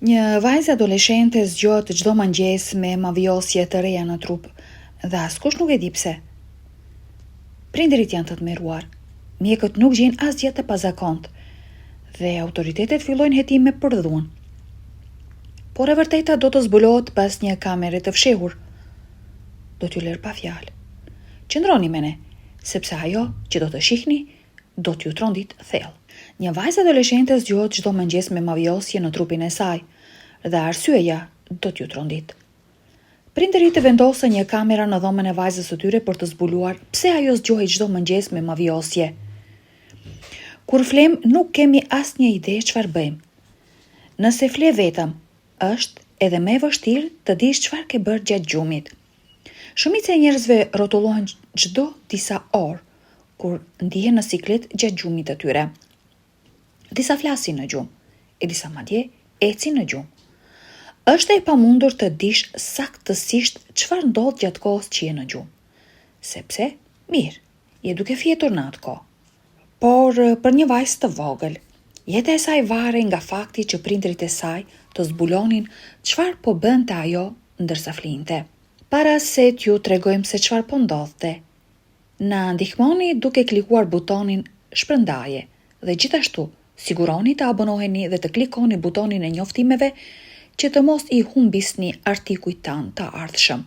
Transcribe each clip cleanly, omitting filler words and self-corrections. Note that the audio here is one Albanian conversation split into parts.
Një vajzë adoleshente zgjohet çdo mëngjes me mavjosje të reja në trup dhe askush nuk e di pse. Prindërit janë të tmerruar, mjekët nuk gjejnë asgjë të pazakontë dhe autoritetet fillojnë hetime për dhunë. Por e vërteta do të zbulohet pas një kamere të fshehur. Do t'ju lër pa fjalë. Qëndroni me ne, sepse ajo që do të shihni do t'ju trondit thellë. Një vajzë adoleshente zgjohet çdo mëngjes me mavjosje në trupin e saj dhe arsyeja do t'ju trondit. Prindërit vendosën një kamerë në dhomën e vajzës së tyre për të zbuluar pse ajo zgjohej çdo mëngjes me mavjosje. Kur flem, nuk kemi asnjë ide çfarë bëjmë. Nëse fle vetëm, është edhe më e vështirë të dish çfarë ke bërë gjatë gjumit. Shumica e njerëzve rrotullohen çdo disa orë kur ndihen në siklet gjatë gjumit të tyre. Disa flasin në gjumë, e disa madje ecin në gjumë. Është e pamundur të dish saktësisht çfarë ndodh gjatë kohës që je në gjumë. Sepse, mirë, je duke fjetur në atë kohë. Por për një vajzë të vogël, jeta e saj vare nga fakti që prindërit e saj të zbulonin çfarë po bënte ajo ndërsa flinte. Para se t'ju tregojmë se çfarë po ndodhte, na ndihmoni duke klikuar butonin shpërndaje dhe gjithashtu siguroni të abonoheni dhe të klikoni butonin e njoftimeve që të mos i humbisni artikujt tanë të ardhshëm.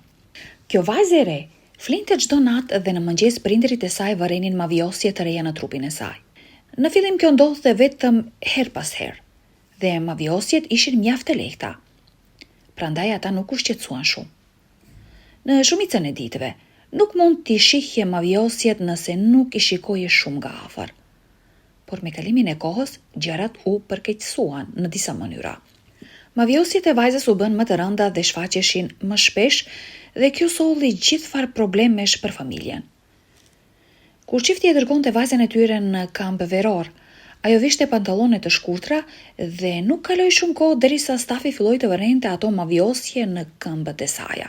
Kjo vajzë e re flinte çdo natë dhe në mëngjes prindërit e saj vërenin mavjosje të reja në trupin e saj. Në fillim kjo ndodhte vetëm her pas herë dhe mavjosjet ishin mjaft të lehta. Prandaj ata nuk u shqetësuan shumë. Në shumicën e ditëve nuk mund t'i shihje mavjosjet nëse nuk i shikoje shumë nga afër. Por me kalimin e kohës, gjërat u përkeqësuan në disa mënyra. Mavjosjet e vajzës u bën më të rënda dhe shfaqeshin më shpesh dhe kjo solli gjithfar problemesh për familjen. Kur çifti e dërgonte vajzën e tyre në kamp veror, ajo vishte pantallone të shkurtra dhe nuk kaloi shumë kohë derisa stafi filloi të vërente ato mavjosje në këmbët e saj.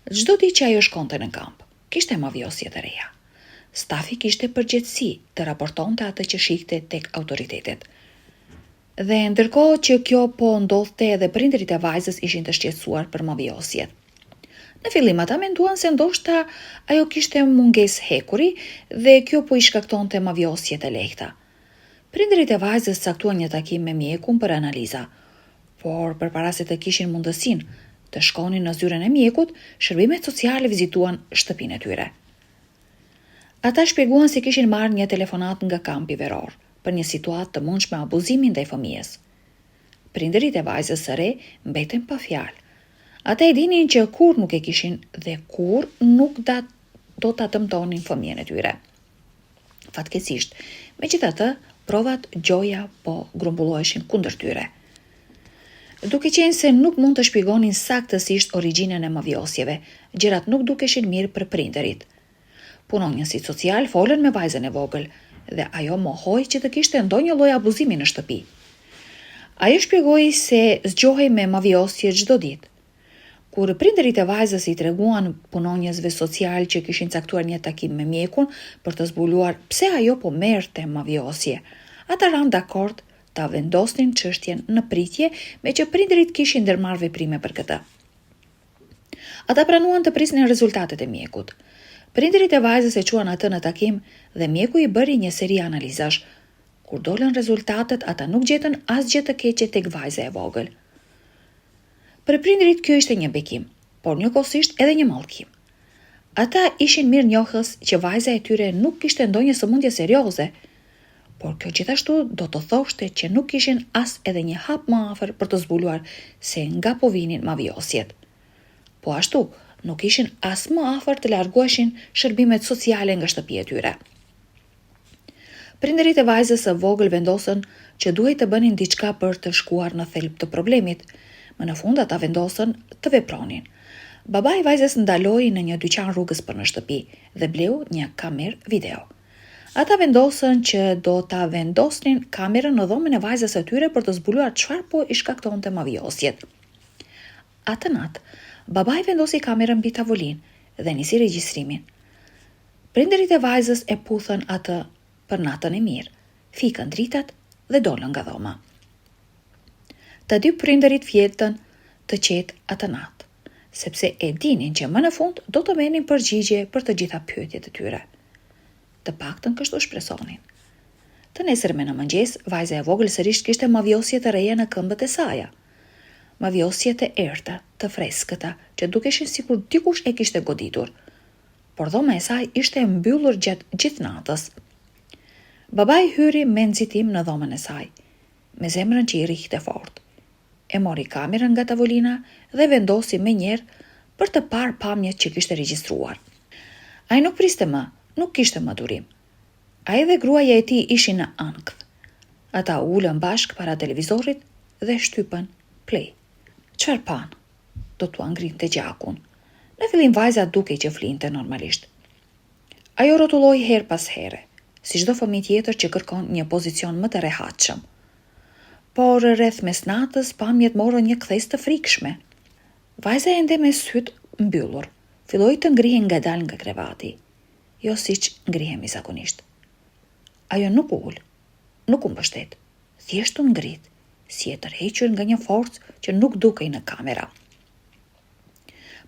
Çdo ditë që ajo shkonte në kamp, kishte mavjosje të reja. Stafi kishte përgjegjësi të raportonte atë që shihte tek autoritetet. Dhe ndërkohë që kjo po ndodhte edhe prindërit e vajzës ishin të shqetësuar për mavjosjet. Në fillim ata menduan se ndoshta ajo kishte mungesë hekuri dhe kjo po i shkaktonte mavjosjet e lehta. Prindërit e vajzës caktuan një takim me mjekun për analiza, por përpara se të kishin mundësinë të shkonin në zyrën e mjekut, shërbimet sociale vizituan shtëpinë e tyre. Ata shpjeguan se kishin marrë një telefonat nga kampi veror për një situatë të mundshme abuzimi ndaj fëmijës. Prindërit e vajzës së re mbeten pa fjalë. Ata e dinin që kur nuk e kishin dhe kur nuk do ta dëmtonin fëmijën e tyre. Fatkeqësisht, megjithatë, provat gjoja po grumbulloheshin kundër tyre. Duke qenë se nuk mund të shpjegonin saktësisht origjinën e mavjosjeve, gjërat nuk dukeshin mirë për prindërit. Punonjësit social folën me vajzën e vogël dhe ajo mohoi që të kishte ndonjë lloj abuzimi në shtëpi. Ajo shpjegoi se zgjohej me mavjosje çdo ditë. Kur prindërit e vajzës i treguan punonjësve social që kishin caktuar një takim me mjekun për të zbuluar pse ajo po merrte mavjosje, ata ranë dakord ta vendosnin çështjen në pritje me që prindërit kishin ndërmarrë veprime për këtë. Ata pranuan të prisnin rezultatet e mjekut. Prindërit e vajzës e quan atë në takim dhe mjeku i bëri një seri analizash. Kur dolën rezultatet, ata nuk gjetën asgjë të keqe tek vajza e vogël. Për prindërit kjo ishte një bekim, por njëkohësisht edhe një mallkim. Ata ishin mirë njohës që vajza e tyre nuk kishte ndonjë sëmundje serioze, por kjo gjithashtu do të thoshte që nuk kishin as edhe një hap më afër për të zbuluar se nga po vinin mavjosjet. Po ashtu, nuk ishin as më afër të largoheshin shërbimet sociale nga shtëpia e tyre. Prindërit e vajzës së vogël vendosën që duhej të bënin diçka për të shkuar në thelb të problemit. Më në fund ata vendosën të vepronin. Babai i vajzës ndaloi në një dyqan rrugës për në shtëpi dhe bleu një kamerë video. Ata vendosën që do ta vendosnin kamerën në dhomën e vajzës së tyre për të zbuluar çfarë po i shkaktonte mavjosjet. Atë natë, babai vendosi kamerën mbi tavolinë dhe nisi regjistrimin. Prindërit e vajzës e puthën atë për natën e mirë, fikën dritat dhe dolën nga dhoma. Të dy prindërit fjetën të qetë atë natë, sepse e dinin që më në fund do të merrnin përgjigje për të gjitha pyetjet e tyre. Të paktën kështu shpresonin. Të nesërme në mëngjes, vajza e vogël sërish kishte mavjosje të reja në këmbët e saja. Mavjosje të errta, të freskëta, që dukeshin sikur dikush e kishte goditur. Por dhoma e saj ishte e mbyllur gjatë gjithë natës. Babai hyri me nxitim në dhomën e saj, me zemrën që i rrihte fort. E mori kamerën nga tavolina dhe vendosi me njerë për të parë pamjet që kishte regjistruar. Ai nuk priste më, nuk kishte më durim. Ai dhe gruaja e tij ishin në ankth. Ata ulën bashk para televizorit dhe shtypën play. Çfarë pan? Do t'u ngrinte gjakun. Në fillim vajza dukej që flinte normalisht. Ajo rrotulloi her pas here, si çdo fëmijë tjetër që kërkon një pozicion më të rehatshëm. Por rreth mesnatës pamjet morën një kthes të frikshme. Vajza ende me syt mbyllur, filloi të ngrihen ngadalë nga krevati, jo siç ngrihemi zakonisht. Ajo nuk u ul, nuk u mbështet, thjesht u ngrit, si e tërhequr nga një forcë që nuk dukej në kamera.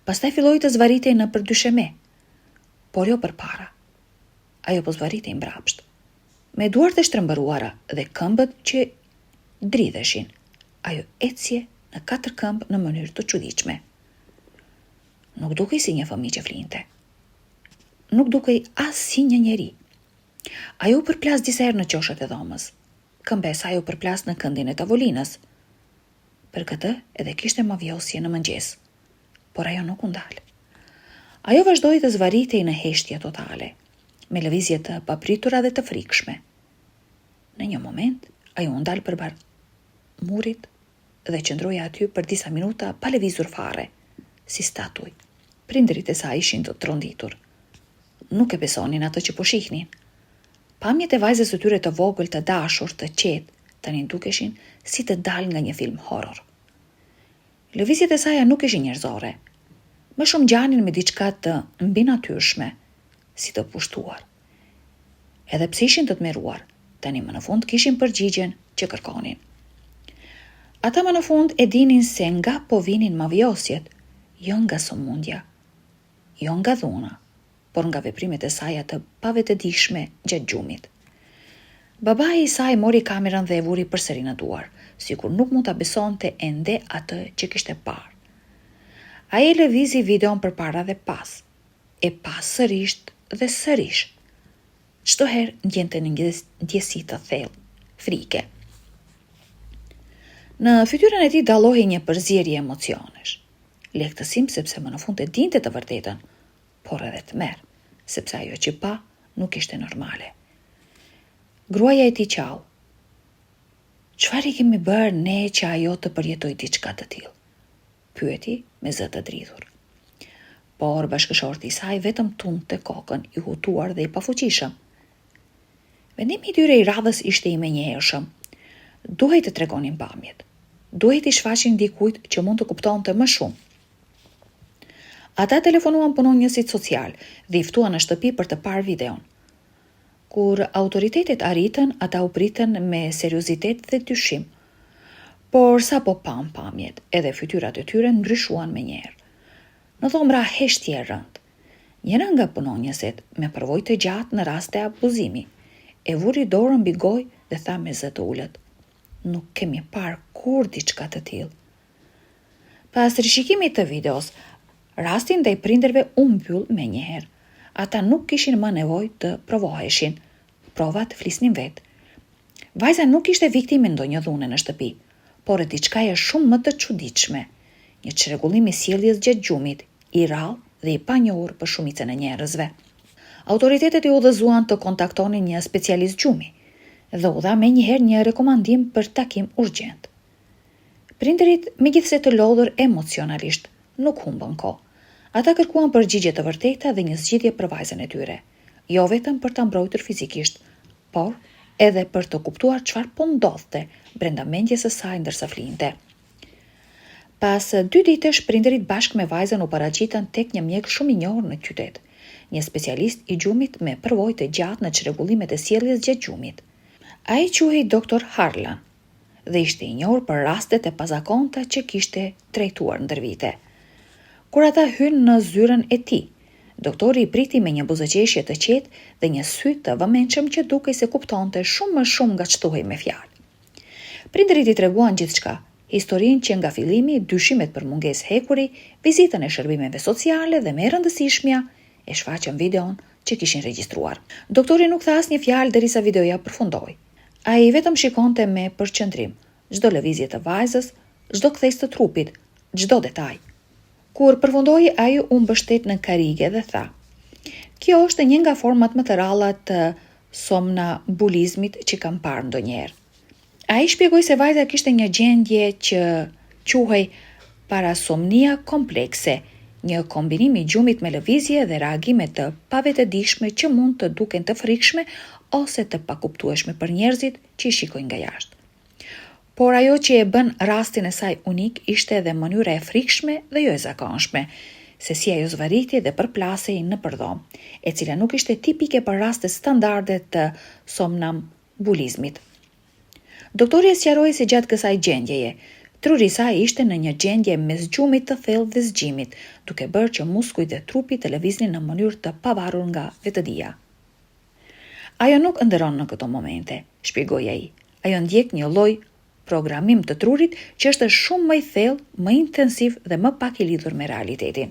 Pastaj filloi të zvaritej në përdysheme, por jo përpara. Ajo po zvaritej mbrapsht, me duart e shtrembëruara dhe këmbët që dridheshin. Ajo ecje në katër këmbë në mënyrë të çuditshme. Nuk dukej si një fëmijë që flinte. Nuk dukej as si një njeri. Ajo u përplas disa herë në qoshet e dhomës. Këmbë e saj u përplas në këndin e tavolinës. Për këtë edhe kishte mavjosje në mëngjes. Por ajo nuk u ndal. Ajo vazhdoi të zvaritej në heshtje totale, me lëvizje të papritura dhe të frikshme. Në një moment, ajo u ndal përbar murit dhe qëndroi aty për disa minuta pa lëvizur fare, si statuj. Prindërit e saj ishin të tronditur. Nuk e besonin atë që po shihnin. Pamjet e vajzës së tyre të vogël, të dashur, të qetë, tani dukeshin si të dalë nga një film horror. Lëvizjet e saj nuk ishin njerëzore. Më shumë ngjanin me diçka të mbinatyrshme, si të pushtuar. Edhe pse ishin të tmeruar, tani më në fund kishin përgjigjen që kërkonin. Ata më në fund e dinin se nga po vinin mavjosjet, jo nga sëmundja, jo nga dhuna, por nga veprimet e saj të pavetëdijshme gjatë gjumit. Babai i saj mori kamerën dhe e vuri përsëri në duar, sikur nuk mund ta besonte ende atë që kishte parë. Ai lëvizi videon përpara dhe pas, e pas sërish dhe sërish. Çdo herë ndjente një ndjesi të thellë, frike. Në fytyrën e tij dallohej një përzierje emocionesh. Lehtësim sepse më në fund e dinte të vërtetën, por edhe tmerr, sepse ajo që pa nuk ishte normale. Gruaja e tij qau. Çfarë i kemi bërë ne që ajo të përjetoj diçka të tillë? Pyeti me zë të dridhur. Por bashkëshorti i saj vetëm tunte kokën, i hutuar dhe i pafuqishëm. Vendimi i tyre i radhës ishte i menjëhershëm. Duhej të tregonin pamjet. Duhej t'i shfaqin dikujt që mund të kuptonte më shumë. Ata telefonuan punonjësit social dhe i ftuan në shtëpi për të parë videon. Kur autoritetet arritën, ata u pritën me seriozitet dhe dyshim. Por sa po pamjet, edhe fytyrat e tyre ndryshuan menjëherë. Në dhomra heshtje e rënd. Njëra nga punonjësit, me përvojë të gjatë në rast të abuzimi, e vuri dorën mbi gojë dhe tha me zë të ulët: "Nuk kemi parë kur diçka të tillë." Pas rishikimit të videos, rastin ndaj prindërve u mbyll menjëherë. Ata nuk kishin më nevojë të provoheshin. Provat flisnin vetë. Vajza nuk ishte viktime ndonjë dhune në shtëpi, por e diçka e shumë më të çuditshme. Një çrregullim i sjelljes gjatë gjumit, i rrallë dhe i panjohur për shumicën e njerëzve. Autoritetet i udhëzuan të kontaktonin një specialist gjumi dhe u dha menjëherë një rekomandim për takim urgjent. Prindërit, megjithse të lodhur emocionalisht, nuk humbën kohë. Ata kërkuan përgjigje të vërteta dhe një zgjidhje për vajzën e tyre, jo vetëm për ta mbrojtur fizikisht, por edhe për të kuptuar çfarë po ndodhte brenda mendjes së saj ndërsa flinte. Pas 2 ditësh, prindërit bashkë me vajzën u paraqitën tek një mjek shumë i njohur në qytet, një specialist i gjumit me përvojë të gjatë në çrregullimet e sjelljes gjatë gjumit. Ai quhej Dr. Harlan dhe ishte i njohur për rastet e pazakonta që kishte trajtuar ndër vite. Kur ata hynë në zyrën e tij, doktori i priti me një buzëqeshje të qetë dhe një sy të vëmendshëm që dukej se kuptonte shumë më shumë nga ç'thuhej me fjalë. Prindërit i treguan gjithçka, historinë që nga fillimi, dyshimet për mungesë hekuri, vizitën e shërbimeve sociale dhe më e rëndësishmja, e shfaqën videon që kishin regjistruar. Doktori nuk tha asnjë fjalë derisa videoja përfundoi. Ai vetëm shikonte me përqendrim çdo lëvizje të vajzës, çdo kthesë të trupit, çdo detaj. Kur përfundoi, ai u mbështet në karige dhe tha: "Kjo është një nga format më të rralla të somnambulizmit që kam parë ndonjëherë." Ai shpjegoi se vajza kishte një gjendje që quhej parasomnia komplekse, një kombinim i gjumit me lëvizje dhe reagime të pavetëdijshme që mund të duken të frikshme ose të pakuptueshme për njerëzit që i shikojnë nga jashtë. Por ajo që e bën rastin e saj unik ishte edhe mënyra e frikshme dhe jo e zakonshme, se si ajo zvariti dhe përplasej në përdhom, e cila nuk ishte tipike për raste standarde të somnambulizmit. Doktori e sqaroi se gjatë kësaj gjendjeje, truri i saj ishte në një gjendje mes gjumit të thellë dhe zgjimit, duke bërë që muskujt e trupit të lëviznin në mënyrë të pavarur nga vetëdia. Ajo nuk ëndërron në këto momente, shpjegoi ai. Ajo ndjek një lloj programim të trurit që është shumë më i thellë, më intensiv dhe më pak i lidhur me realitetin.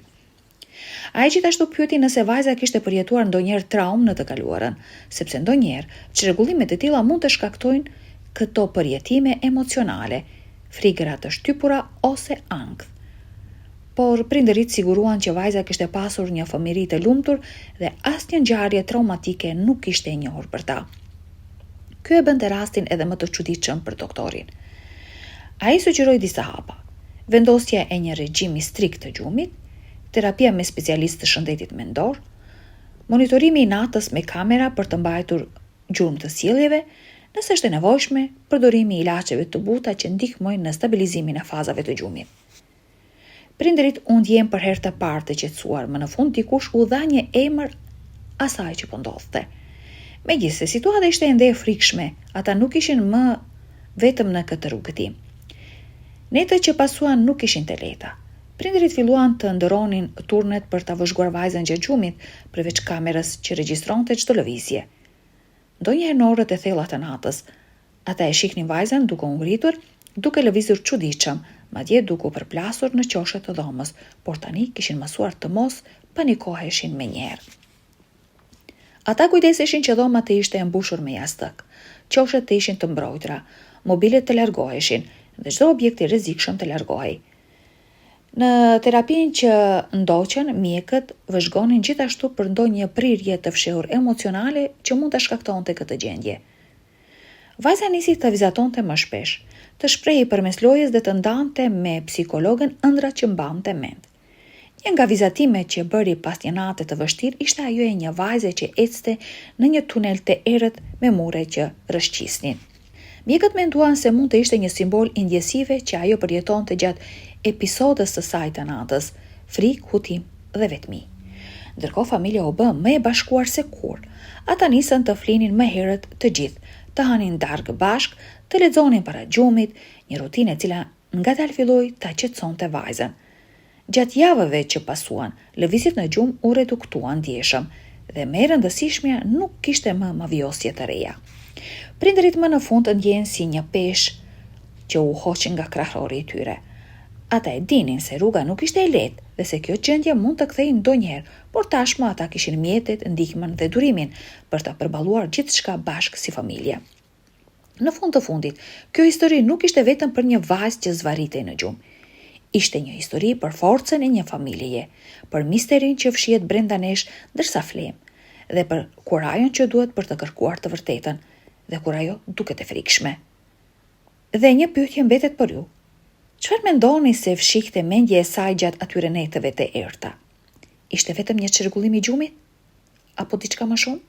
Ai gjithashtu pyeti nëse vajza kishte përjetuar ndonjëherë traumë në të kaluarën, sepse ndonjëherë çrregullime të tilla mund të shkaktojnë këto përjetime emocionale, frigëra të shtypura ose ankth. Por prindërit siguruan që vajza kishte pasur një fëmijëri të lumtur dhe asnjë ngjarje traumatike nuk kishte e njohur për ta. Ky e bënte rastin edhe më të çuditshëm për doktorin. Ai sugjeroi disa hapa: vendosja e një regjimi strikt të gjumit, terapia me specialistë të shëndetit mendor, monitorimi i natës me kamera për të mbajtur gjurmë të sjelljeve, nëse është e nevojshme, përdorimi i ilaçeve të buta që ndihmojnë në stabilizimin e fazave të gjumit. Prindërit u ndjen për herë të parë të qetësuar, më në fund dikush u dha një emër asaj që po ndodhte. Megjithse situata ishte ende e frikshme, ata nuk ishin më vetëm në këtë rrugëtim. Netët që pasuan nuk ishin të lehta. Prindërit filluan të ndëronin turnet për ta vëzhguar vajzën gjatë gjumit, përveç kamerës që regjistronte çdo lëvizje. Ndonjëherë në orët e thella të natës, ata e shihnin vajzën duke u ngritur, duke lëvizur çuditshëm, madje duke u përplasur në qoshet të dhomës, por tani kishin mësuar të mos panikoheshin menjëherë. Ata kujdeseshin që dhoma të ishte e mbushur me jastëk, qoshet të ishin të mbrojtura, mobilet të largoheshin dhe çdo objekt i rrezikshëm të largohej. Në terapinë që ndoqën, mjekët vëzhgonin gjithashtu për ndonjë prirje të fshehur emocionale që mund të shkaktonte këtë gjendje. Vajza nisi të vizatonte më shpesh, të shprehej përmes lojës dhe të ndante me psikologën ëndrat që mbante mend. Një nga vizatimet që bëri pas një nate të vështirë ishte ajo e një vajze që ecte në një tunel të errët me mure që rrëshqisnin. Mjekët menduan se mund të ishte një simbol i ndjesive që ajo përjetonte gjatë episodës së saj të natës, frikë, hutim dhe vetmi. Ndërkohë familja u bë më e bashkuar se kur. Ata nisën të flinin më herët të gjithë, të hanin darkë bashk, të lexonin para gjumit, një rutinë e cila ngadalë filloi ta qetësonte vajzën. Gjatë javëve që pasuan, lëvizjet në gjumë u reduktuan ndjeshëm dhe më e rëndësishmja nuk kishte më mavjosje të reja. Prindërit më në fund ndjen si një peshë që u hoqin nga krahori i tyre. Ata e dinin se rruga nuk ishte e lehtë dhe se kjo gjendje mund të kthejë ndonjëherë, por tashmë ata kishin mjetet, ndihmën dhe durimin për ta përballuar gjithçka bashkë si familje. Në fund të fundit, kjo histori nuk ishte vetëm për një vajzë që zvaritej në gjumë. Ishte një histori për forcën e një familjeje, për misterin që fshihet brenda nesh ndërsa flem, dhe për kurajon që duhet për të kërkuar të vërtetën, dhe kur ajo duket e frikshme. Dhe një pyetje mbetet për ju. Çfarë mendoni se fshihte mendja e saj gjatë atyre netëve të errta? Ishte vetëm një çrregullim i gjumit? Apo diçka më shumë?